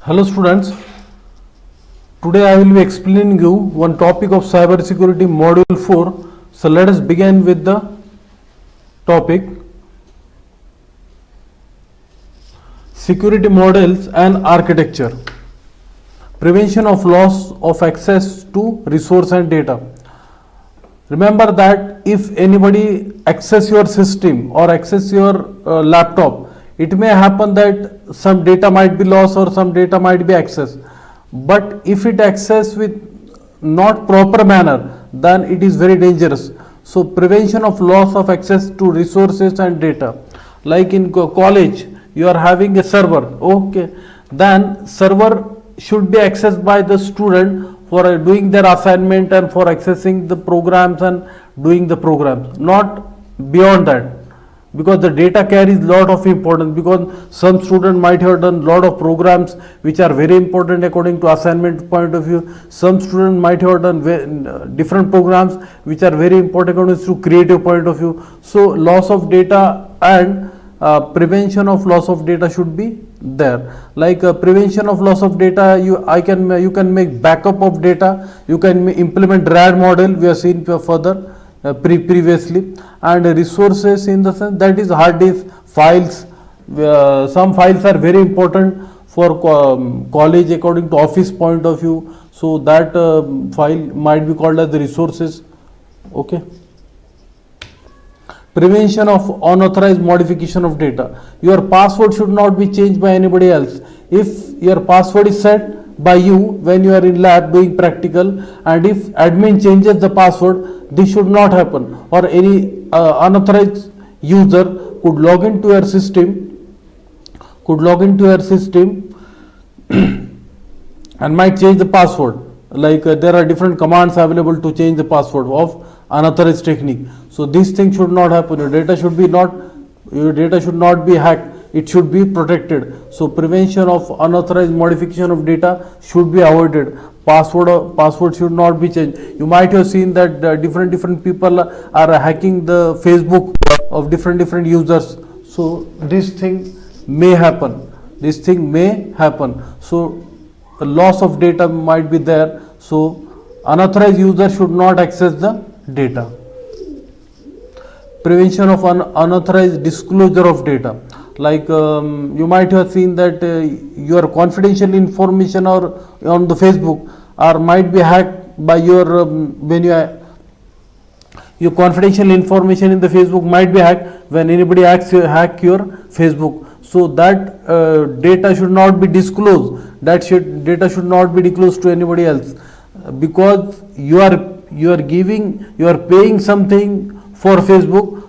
Hello students, today I will be explaining you one topic of cybersecurity module 4. So let us begin with the topic security models and architecture, prevention of loss of access to resource and data. Remember that if anybody access your system or access your laptop, it may happen that some data might be lost or some data might be accessed. But if it access with not proper manner, then it is very dangerous. So prevention of loss of access to resources and data. Like in college, you are having a server, okay, then server should be accessed by the student for doing their assignment and for accessing the programs and doing the programs, not beyond that, because the data carries lot of importance, because some student might have done lot of programs which are very important according to assignment point of view. Some student might have done different programs which are very important according to creative point of view. So loss of data and prevention of loss of data should be there. Like prevention of loss of data, you can make backup of data, you can implement RAD model, we have seen further previously, and resources in the sense that is hard disk files. Some files are very important for college according to office point of view, so that file might be called as the resources. Okay. Prevention of unauthorized modification of data. Your password should not be changed by anybody else. If your password is set by you when you are in lab doing practical, and if admin changes the password, this should not happen, or any unauthorized user could log into your system and might change the password. Like there are different commands available to change the password of unauthorized technique. So this thing should not happen. Your data should not be hacked. It should be protected. So prevention of unauthorized modification of data should be avoided. Password should not be changed. You might have seen that different people are hacking the Facebook of different users. So this thing may happen. So the loss of data might be there. So unauthorized user should not access the data. Prevention of unauthorized disclosure of data. Like you might have seen that your confidential information or on the Facebook or might be hacked by your your confidential information in the Facebook might be hacked when anybody hack your Facebook. So that data should not be disclosed. Data should not be disclosed to anybody else, because you are paying something for Facebook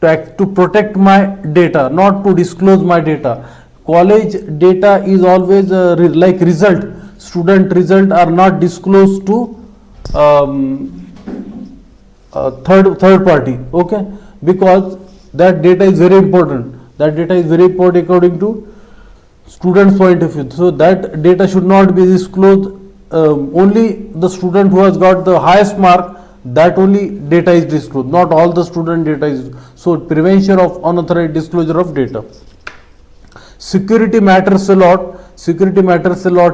to protect my data, not to disclose my data. College data is always like result. Student result are not disclosed to third party. Okay, because that data is very important. According to student's point of view. So that data should not be disclosed. Only the student who has got the highest mark, that only data is disclosed, not all the student data is. So prevention of unauthorized disclosure of data. Security matters a lot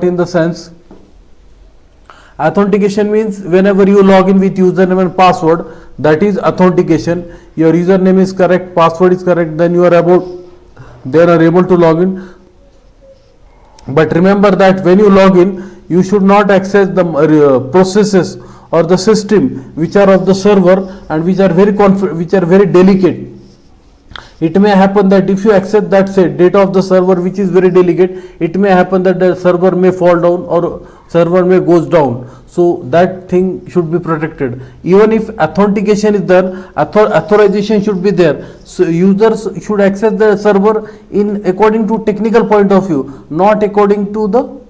in the sense, authentication means whenever you log in with username and password, that is authentication. Your username is correct, password is correct, then you are able to log in. But remember that when you log in, you should not access the processes or the system which are of the server and which are very delicate. It may happen that if you access that data of the server which is very delicate, it may happen that the server may fall down or server may goes down. So that thing should be protected. Even if authentication is there, authorization should be there. So users should access the server in according to technical point of view, not according to the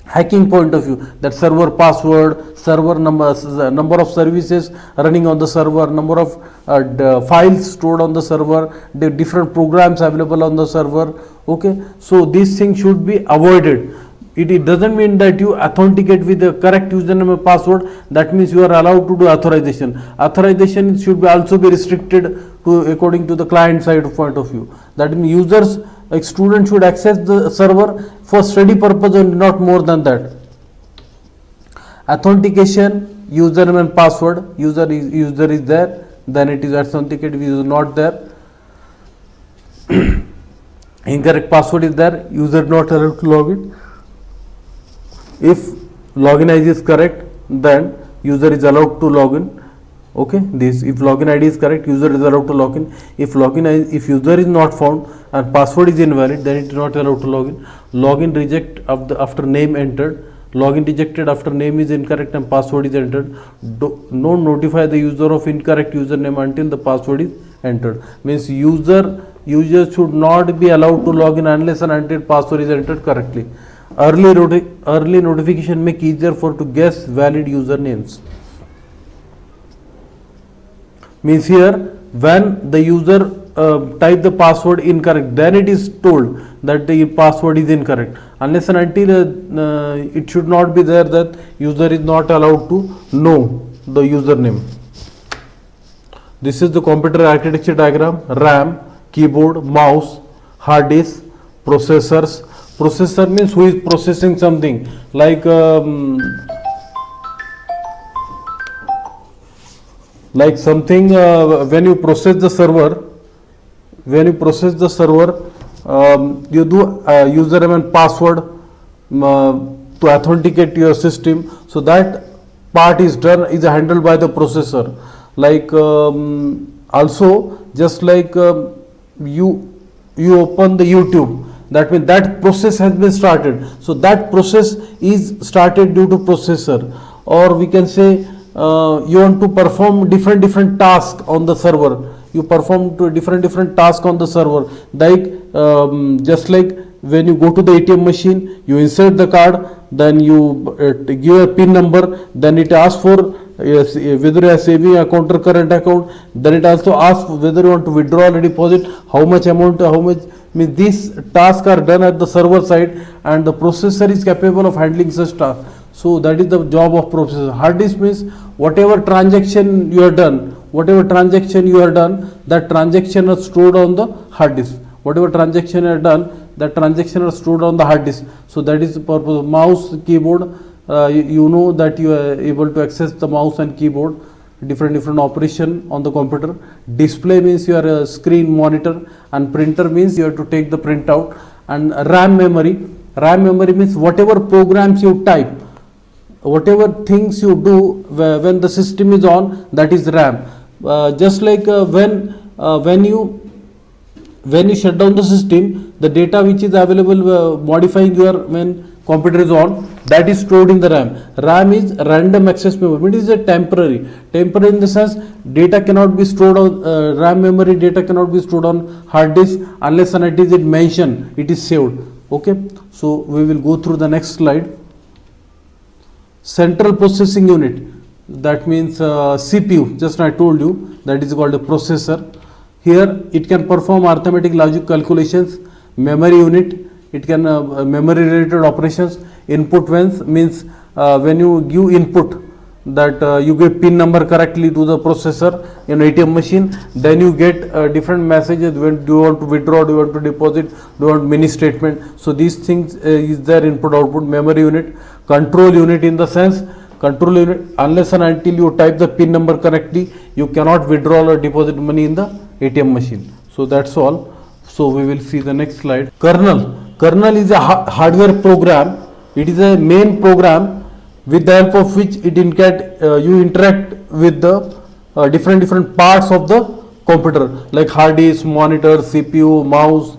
hacking point of view. That server password, server number of services running on the server, number of files stored on the server, the different programs available on the server. Okay, so these things should be avoided. It doesn't mean that you authenticate with the correct username and password. That means you are allowed to do authorization. Authorization should also be restricted to according to the client side point of view. That means users a student should access the server for study purpose and not more than that. Authentication, username and password. User is there, then it is authenticated. If user is not there, incorrect password is there, user not allowed to log in. If login ID is correct, then user is allowed to log in. Okay, this if login ID is correct, user is allowed to log in. If if user is not found and password is invalid, then it is not allowed to log in. Login reject after name entered. Login rejected after name is incorrect and password is entered. Don't notify the user of incorrect username until the password is entered. Means user should not be allowed to log in unless and until password is entered correctly. Early notification make easier to guess valid usernames. Means here when the user type the password incorrect, then it is told that the password is incorrect. Unless and until it should not be there that user is not allowed to know the username. This is the computer architecture diagram. RAM, keyboard, mouse, hard disk, processors. Processor means who is processing something like something when you process the server, you do username and password to authenticate your system. So that part is handled by the processor. Like also just like you open the YouTube, that means that process has been started. So that process is started due to processor. Or we can say you want to perform different tasks on the server. You perform to different tasks on the server. Like just like when you go to the ATM machine, you insert the card, then you give a PIN number, then it asks for whether you are saving account or current account. Then it also asks whether you want to withdraw or deposit, how much amount, how much. Means these tasks are done at the server side, and the processor is capable of handling such tasks. So that is the job of processor. Hard disk means whatever transaction you have done, that transaction is stored on the hard disk. Whatever transaction you have done, that transaction is stored on the hard disk. So that is the purpose. Mouse, keyboard, you know that you are able to access the mouse and keyboard, different operation on the computer. Display means your screen monitor, and printer means you have to take the printout. And RAM memory means whatever programs you type, whatever things you do when the system is on, that is RAM. Just like when you shut down the system, the data which is available modifying your when computer is on, that is stored in the RAM. RAM is random access memory. It is a temporary in the sense data cannot be stored on RAM memory. Data cannot be stored on hard disk unless and until it mentioned, it is saved. Okay, so we will go through the next slide. Central processing unit, that means CPU, just I told you, that is called a processor. Here it can perform arithmetic logic calculations. Memory unit, it can memory related operations. Input means when you give input, that you give PIN number correctly to the processor in ATM machine, then you get different messages. When do you want to withdraw, do you want to deposit, do you want mini statement. So these things is there, input output. Memory unit. Control unit, in the sense control unit, unless and until you type the PIN number correctly, you cannot withdraw or deposit money in the ATM machine. So that's all. So we will see the next slide. Kernel is a hardware program. It is a main program with the help of which you interact with the different parts of the computer, like hard disk, monitor, CPU, mouse.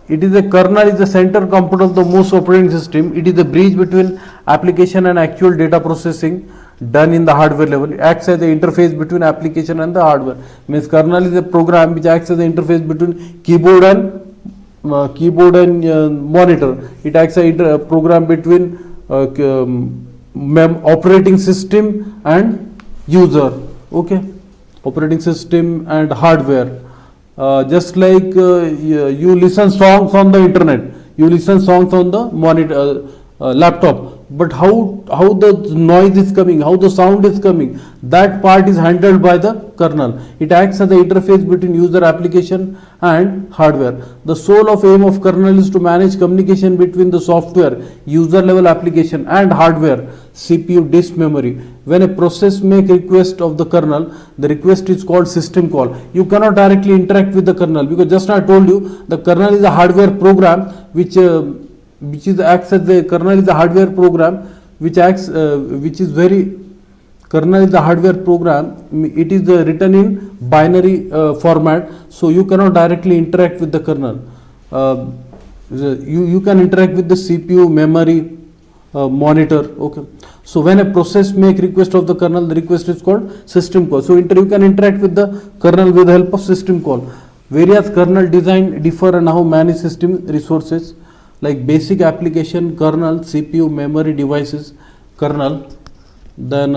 Kernel is the center component of the most operating system. It is the bridge between application and actual data processing done in the hardware level. It acts as the interface between application and the hardware. Means kernel is a program which acts as the interface between keyboard and monitor. It acts as a program between operating system and user. Okay, operating system and hardware. Just like you listen songs on the internet, you listen songs on the monitor laptop. but how the noise is coming, how the sound is coming, that part is handled by the kernel. It acts as the interface between user, application and hardware. The sole of aim of kernel is to manage communication between the software, user level application and hardware, CPU, disk, memory. When a process make request of the kernel, the request is called system call. You cannot directly interact with the kernel, because just now I told you the kernel is a hardware program which is acts as the kernel is a hardware program which acts which is very kernel is the hardware program. It is written in binary format, so you cannot directly interact with the kernel. You can interact with the CPU, memory, monitor. Okay, so when a process make request of the kernel, the request is called system call. So you can interact with the kernel with the help of system call. Various kernel design differ and how manage system resources, like basic application, kernel, CPU, memory, devices, kernel. Then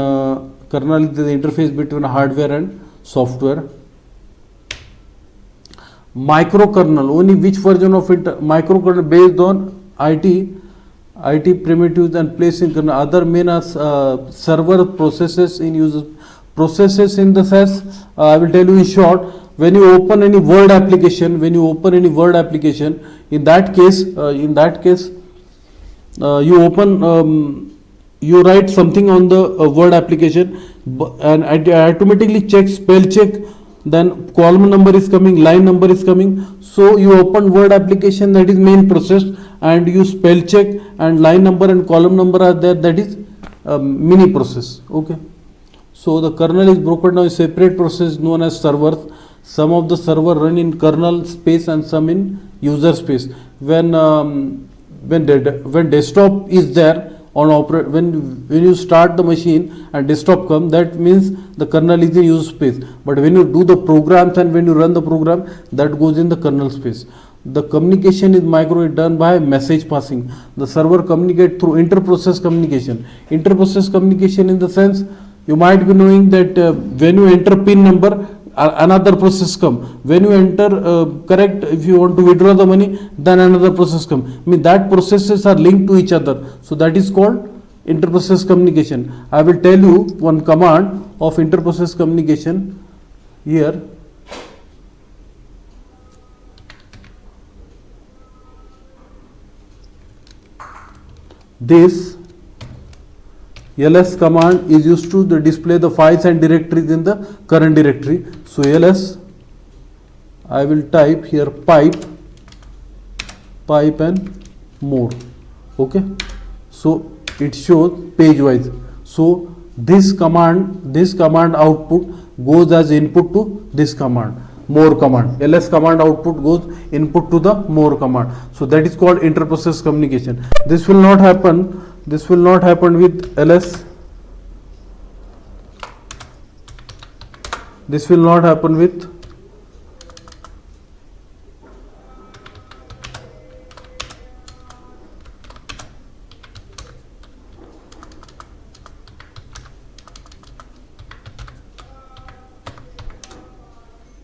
kernel is the interface between hardware and software. Microkernel, only which version of it? Microkernel based on IT primitives and placed in kernel. Other main as server processes in user. Processes in the sense, I will tell you in short. When you open any Word application, in that case, you write something on the Word application, and it automatically checks, spell check, then column number is coming, line number is coming. So you open Word application, that is main process, and you spell check, and line number and column number are there, that is mini process. Okay. So the kernel is broken down in separate process known as servers. Some of the server run in kernel space and some in user space. When desktop is there on when you start the machine and desktop come, that means the kernel is in user space. But when you do the programs and when you run the program, that goes in the kernel space. The communication is done by message passing. The server communicate through inter-process communication. Inter-process communication in the sense, you might be knowing that when you enter PIN number, another process come. When you enter correct, if you want to withdraw the money, then another process come. I mean, that processes are linked to each other. So that is called inter-process communication. I will tell you one command of inter-process communication here. This ls command is used to display the files and directories in the current directory. So ls, I will type here pipe and more. Okay, so it shows page wise. So this command output goes as input to this command, more command. Ls command output goes input to the more command. So that is called inter-process communication. This will not happen with ls. This will not happen with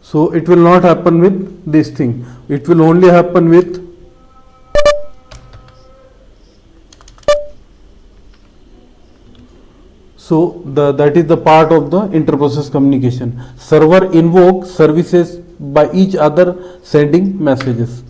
so it will not happen with this thing. It will only happen with so that is the part of the inter-process communication. Server invoke services by each other sending messages.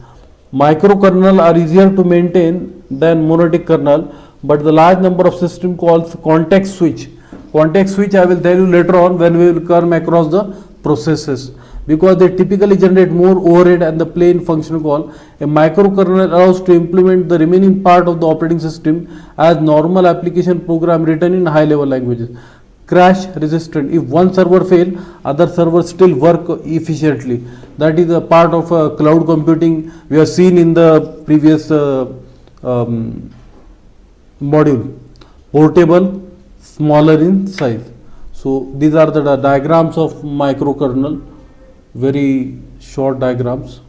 Microkernel are easier to maintain than monolithic kernel, but the large number of system calls context switch. Context switch I will tell you later on when we will come across the processes, because they typically generate more overhead and the plain function call. A microkernel allows to implement the remaining part of the operating system as normal application program written in high level languages. Crash resistant. If one server fail, other servers still work efficiently. That is a part of cloud computing we have seen in the previous module. Portable, smaller in size. So these are the diagrams of microkernel. Very short diagrams.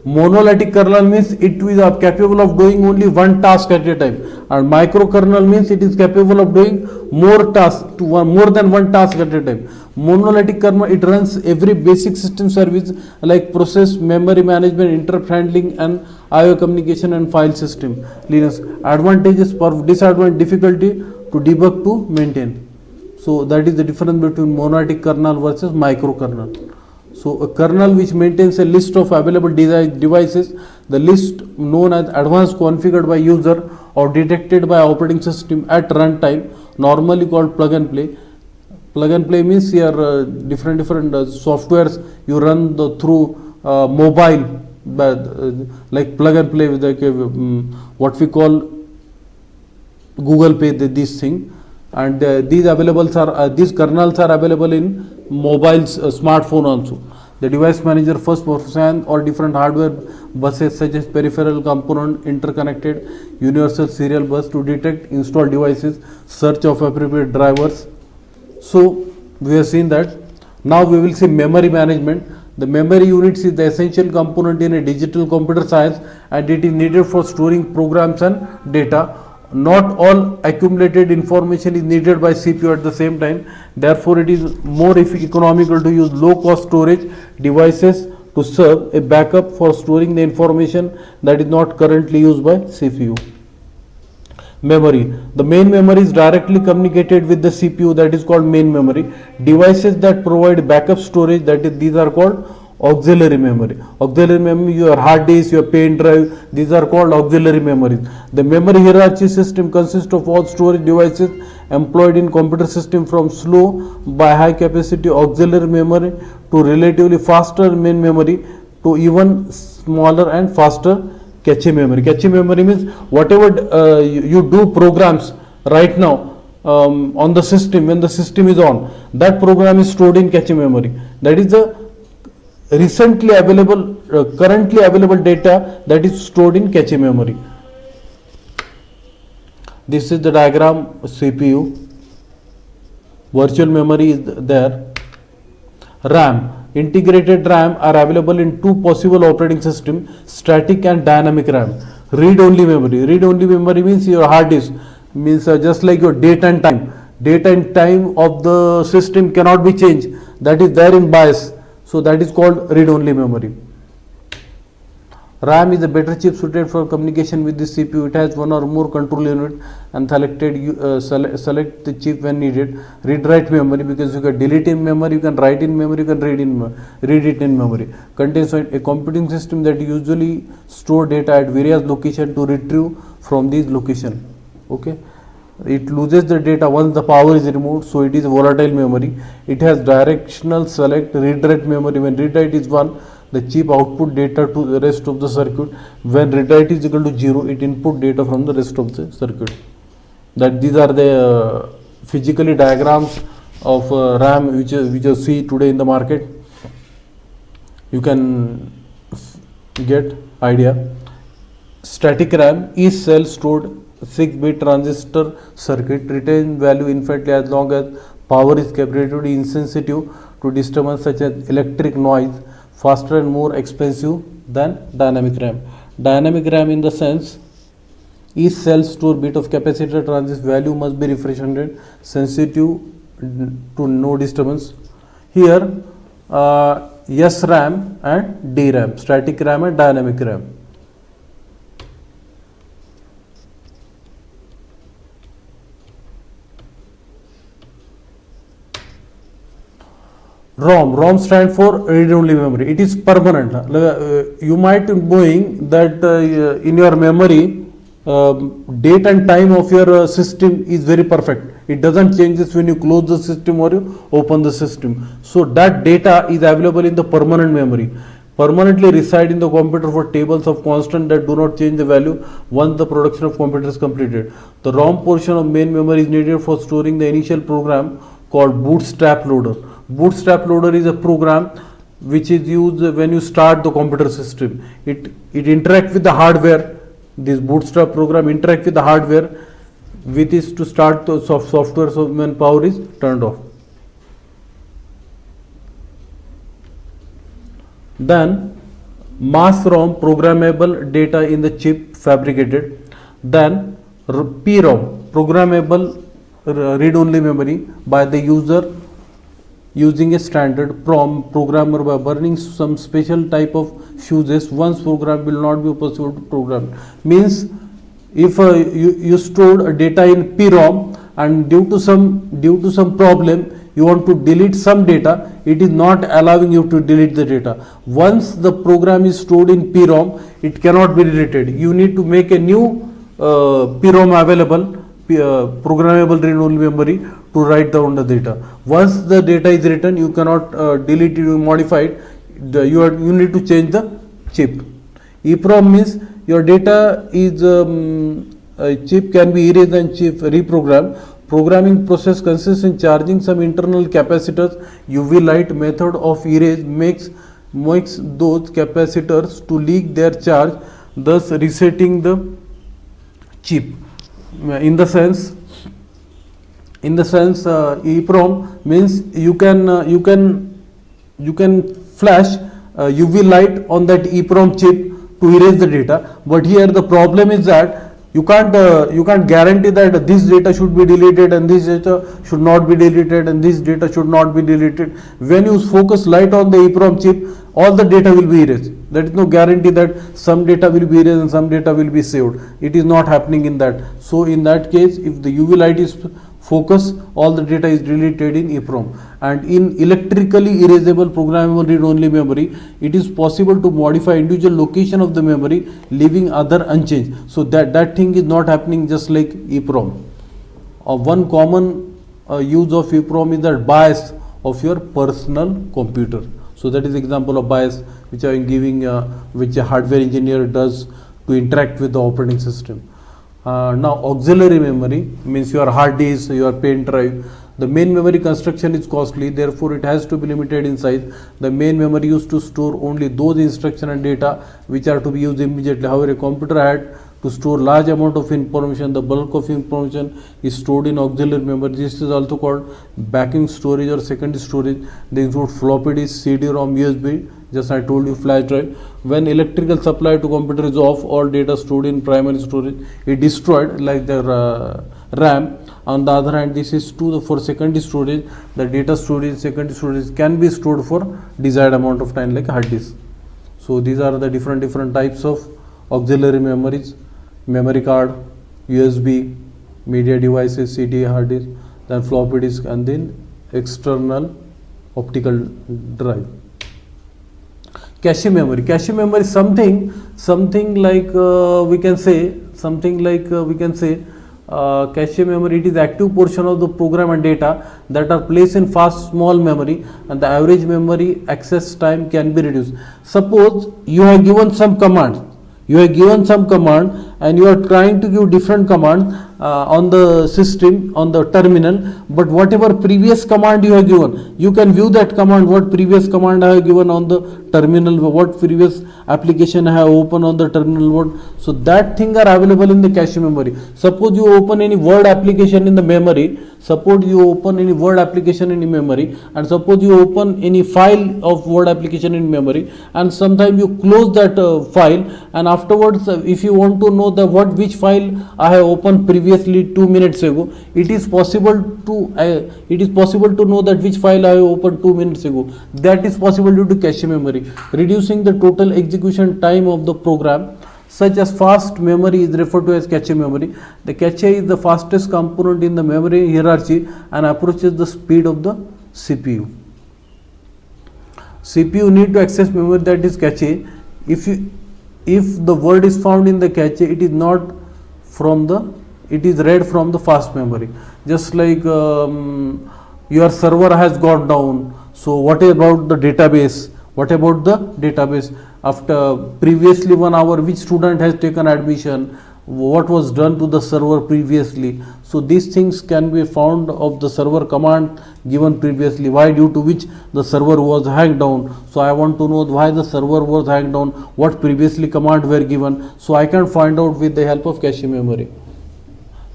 Monolithic kernel means it is capable of doing only one task at a time, and microkernel means it is capable of doing more tasks to more than one task at a time. Monolithic kernel, it runs every basic system service like process, memory management, interrupt handling, and IO communication and file system. Linux advantages for disadvantage difficulty to debug to maintain. So that is the difference between monolithic kernel versus microkernel. So a kernel which maintains a list of available devices, the list known as advanced configured by user or detected by operating system at runtime, normally called plug and play. Plug and play means here different softwares you run through mobile, like plug and play with what we call Google Pay, this thing, and these kernels are available in mobiles, smartphone also. The device manager first performs or different hardware buses such as peripheral component, interconnected universal serial bus to detect installed devices, search of appropriate drivers. So we have seen that. Now we will see memory management. The memory unit is the essential component in a digital computer science, and it is needed for storing programs and data. Not all accumulated information is needed by CPU at the same time. Therefore, it is more economical to use low cost storage devices to serve a backup for storing the information that is not currently used by CPU. Memory. The main memory is directly communicated with the CPU, that is called main memory. Devices that provide backup storage, that is, these are called auxiliary memory. Auxiliary memory, your hard disk, your pen drive, these are called auxiliary memories. The memory hierarchy system consists of all storage devices employed in computer system, from slow by high capacity auxiliary memory to relatively faster main memory to even smaller and faster cache memory. Cache memory means whatever you do programs right now on the system, when the system is on, that program is stored in cache memory. That is the recently available, currently available data that is stored in cache memory. This is the diagram. CPU, virtual memory is there. RAM, integrated RAM are available in two possible operating systems, static and dynamic RAM. Read only memory. Read only memory means your hard disk, means just like your date and time. Date and time of the system cannot be changed. That is there in BIOS. So that is called read-only memory. RAM is a better chip suited for communication with the CPU. It has one or more control unit and select the chip when needed. Read-write memory, because you can delete in memory, you can write in memory, you can read it in memory. Contains a computing system that usually store data at various locations to retrieve from these locations. Okay. It loses the data once the power is removed, so it is volatile memory. It has directional select read-write memory. When read-write is 1, the chip output data to the rest of the circuit. When read-write is equal to 0, it input data from the rest of the circuit. That these are the physically diagrams of RAM which you see today in the market. You can get idea. Static RAM is cell stored 6-bit transistor circuit, retain value infinitely as long as power is kept, relatively insensitive to disturbance such as electric noise, faster and more expensive than dynamic RAM. Dynamic RAM, in the sense, each cell store bit of capacitor transistor value must be refresh rate, sensitive to no disturbance. Here SRAM and DRAM, static RAM and dynamic RAM. ROM stands for read-only memory. It is permanent. You might be knowing that in your memory, date and time of your system is very perfect. It doesn't change when you close the system or you open the system. So that data is available in the permanent memory. Permanently reside in the computer for tables of constant that do not change the value once the production of computer is completed. The ROM portion of main memory is needed for storing the initial program called bootstrap loader. Bootstrap loader is a program which is used when you start the computer system. It interacts with the hardware. This bootstrap program interacts with the hardware, which is to start the software when power is turned off. Then mass ROM, programmable data in the chip fabricated. Then PROM, programmable read-only memory by the user using a standard programmer by burning some special type of fuses. Once program will not be possible to program. Means if you stored data in PROM and due to some problem you want to delete some data, it is not allowing you to delete the data. Once the program is stored in PROM, it cannot be deleted. You need to make a new PROM available, programmable read-only memory to write down the data. Once the data is written, you cannot delete it, you modify it. You need to change the chip. EPROM means your data is chip can be erased and chip reprogrammed. Programming process consists in charging some internal capacitors. UV light method of erase makes those capacitors to leak their charge, thus resetting the chip. In the sense EPROM means you can flash UV light on that EPROM chip to erase the data, but here the problem is that you can't guarantee that this data should be deleted and this data should not be deleted and this data should not be deleted. When you focus light on the EPROM chip, all the data will be erased. There is no guarantee that some data will be erased and some data will be saved. It is not happening in that. So in that case, if the UV light is focused, all the data is deleted in EPROM. And in electrically erasable programmable read-only memory, it is possible to modify individual location of the memory, leaving other unchanged. So that thing is not happening just like EPROM. One common use of EPROM is the BIOS of your personal computer. So that is example of BIOS which I am giving, which a hardware engineer does to interact with the operating system. Now auxiliary memory means your hard disk, your pen drive. The main memory construction is costly, therefore it has to be limited in size. The main memory used to store only those instructions and data which are to be used immediately. However, a computer had to store large amount of information. The bulk of information is stored in auxiliary memory. This is also called backing storage or secondary storage. They include floppy disk, CD-ROM, USB. Just I told you flash drive. When electrical supply to computer is off, all data stored in primary storage is destroyed, like the RAM. On the other hand, this is for secondary storage. The data storage, secondary storage can be stored for desired amount of time, like hard disk. So these are the different types of auxiliary memories: memory card, USB, media devices, CD, hard disk, then floppy disk, and then external optical drive. Cache memory. Cache memory is something like we can say cache memory. It is active portion of the program and data that are placed in fast small memory, and the average memory access time can be reduced. Suppose you have given some command, and you are trying to give different command on the system, on the terminal, but whatever previous command you have given, you can view that command, what previous command I have given on the terminal, what previous application I have opened on the terminal board. So that thing are available in the cache memory. Suppose you open any word application in the memory, and suppose you open any file of word application in memory, and sometimes you close that file, and afterwards if you want to know which file I have opened previously 2 minutes ago, it is possible to know that which file I have opened 2 minutes ago. That is possible due to cache memory, reducing the total execution time of the program. Such as fast memory is referred to as cache memory. The cache is the fastest component in the memory hierarchy and approaches the speed of the CPU. CPU need to access memory, that is cache. If the word is found in the cache, it is read from the fast memory. Just like your server has gone down. So what about the database? After previously 1 hour, which student has taken admission, what was done to the server previously. So these things can be found of the server command given previously, why due to which the server was hanged down. So I want to know why the server was hanged down, what previously command were given. So I can find out with the help of cache memory.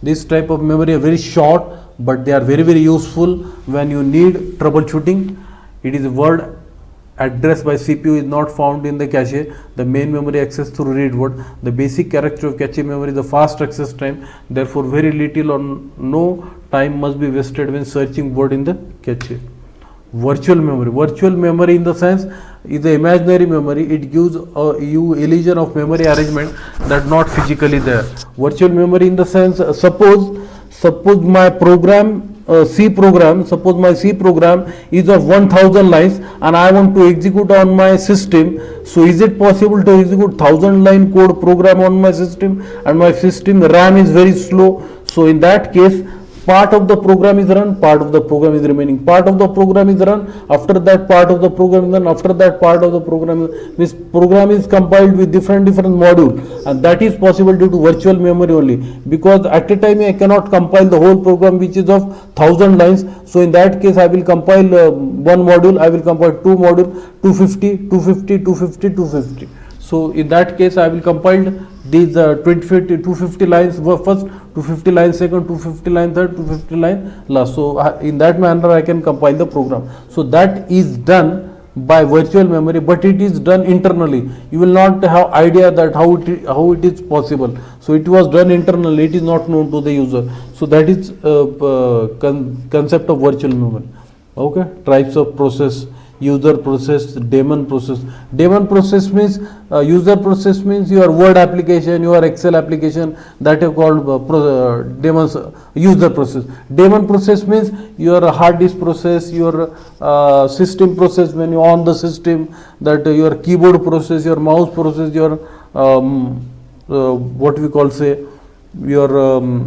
This type of memory are very short, but they are very useful when you need troubleshooting. It is a word address by CPU is not found in the cache. The main memory access through read word. The basic character of cache memory is the fast access time. Therefore, very little or no time must be wasted when searching word in the cache. Virtual memory in the sense is the imaginary memory. It gives you illusion of memory arrangement that not physically there. Virtual memory in the sense, suppose my program, C program, suppose my C program is of 1000 lines and I want to execute on my system. So is it possible to execute 1000 line code program on my system, and my system RAM is very slow? So in that case, part of the program is run, part of the program is remaining, part of the program is run, after that part of the program is run, after that part of the program is, this program is compiled with different modules, and that is possible due to virtual memory only, because at a time I cannot compile the whole program which is of 1000 lines. So in that case I will compile one module, I will compile two modules, 250, 250, 250, 250. So in that case I will compile these 250 lines first, 250 lines second, 250 lines third, 250 lines last. So in that manner I can compile the program. So that is done by virtual memory, but it is done internally. You will not have idea that how it is possible. So it was done internally, it is not known to the user. So that is concept of virtual memory. Okay, types of process: user process, daemon process. Daemon process means user process means your Word application, your Excel application, that is called daemons, user process. Daemon process means your hard disk process, your system process when you on the system, that your keyboard process, your mouse process, your what we call say your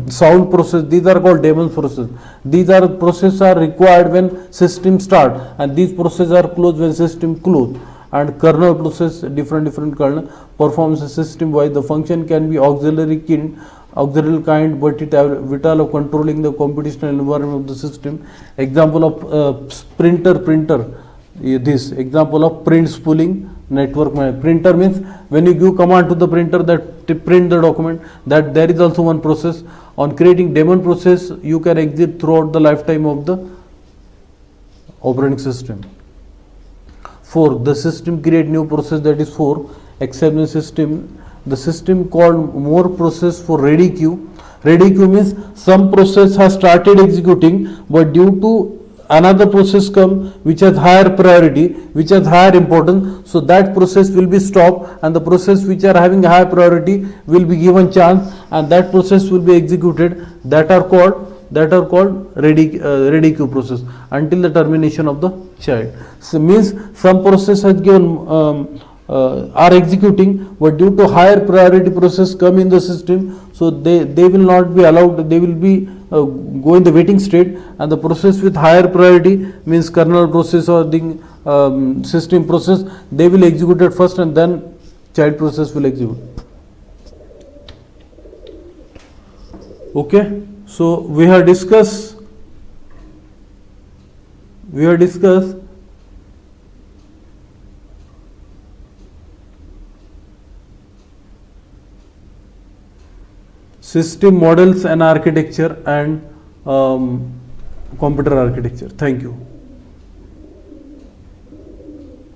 sound process. These are called daemon process. These are processes are required when system start, and these processes are closed when system close. And kernel process, different kernel performs a system wide. The function can be auxiliary kind, but it have vital of controlling the computational environment of the system. Example of printer. This example of print spooling, network management. Printer means when you give command to the printer that to print the document, that there is also one process. On creating daemon process, you can exit throughout the lifetime of the operating system. 4. The system create new process, that is 4. Exception system. The system called more process for ready queue. Ready queue means some process has started executing, but due to another process come which has higher priority, which has higher importance, so that process will be stopped, and the process which are having high priority will be given chance, and that process will be executed. That are called ready queue process until the termination of the child. So means some process has given are executing, but due to higher priority process come in the system, so they will not be allowed, they will be go in the waiting state, and the process with higher priority means kernel process or the system process, they will execute it first, and then child process will execute. Okay, so we have discussed system models and architecture and computer architecture. Thank you.